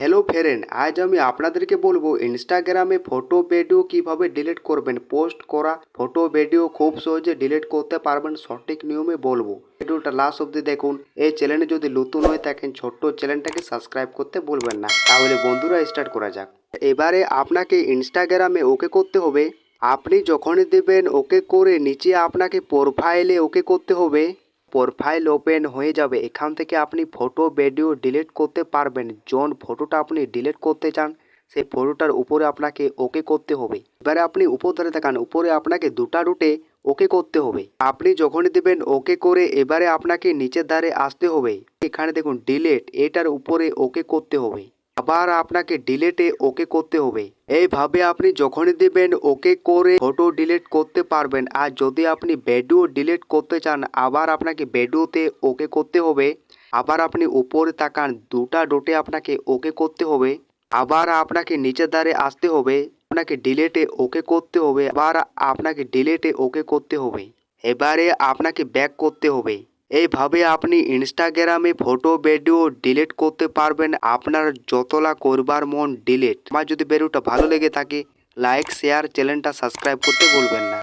Hello friend, আজ আমি আপনাদেরকে বলবো ইনস্টাগ্রামে ফটো ভিডিও কিভাবে ডিলিট করবেন। পোস্ট করা ফটো ভিডিও খুব সহজে ডিলিট করতে পারবেন, সঠিক নিয়মে বলবো। ভিডিওটা লাস্ট অবধি দেখুন। এই চ্যানেলে যদি নতুন হয়ে থাকেন ছোট্ট চ্যানেলটাকে সাবস্ক্রাইব করতে ভুলবেন না। তাহলে বন্ধুরা স্টার্ট করা যাক। এবারে আপনাকে ইনস্টাগ্রামে ওকে করতে হবে। আপনি যখনই দেবেন ওকে করে নিচে আপনাকে প্রোফাইলে ওকে করতে হবে। প্রোফাইল ওপেন হয়ে যাবে, এখান থেকে আপনি ফটো ভিডিও ডিলিট করতে পারবেন। কোন ফটোটা আপনি ডিলিট করতে চান সেই ফটোটার উপরে আপনাকে ওকে করতে হবে। এবারে আপনি উপর ধরে দেখান, উপরে আপনাকে দুটা রুটে ওকে করতে হবে। আপনি যখনই দেবেন ওকে করে এবারে আপনাকে নিচের ধারে আসতে হবে। এখানে দেখুন ডিলিট, এটার উপরে ওকে করতে হবে। আবার আপনাকে ডিলেটে ওকে করতে হবে। এইভাবে আপনি যখনই দেবেন ওকে করে ফটো ডিলিট করতে পারবেন। আর যদি আপনি ভিডিও ডিলিট করতে চান আবার আপনাকে ভিডিওতে ওকে করতে হবে। আবার আপনি উপরে তাকান, দুটা ডটে আপনাকে ওকে করতে হবে। আবার আপনাকে নিচের ধারে আসতে হবে, আপনাকে ডিলেটে ওকে করতে হবে। আবার আপনাকে ডিলেটে ওকে করতে হবে। এবারে আপনাকে ব্যাক করতে হবে। এইভাবে আপনি ইনস্টাগ্রামে ফটো ভিডিও ডিলিট করতে পারবেন আপনার যতলা করবার মন ডিলিট। আমার যদি ভিডিওটা ভালো লেগে থাকে লাইক শেয়ার চ্যানেলটা সাবস্ক্রাইব করতে ভুলবেন না।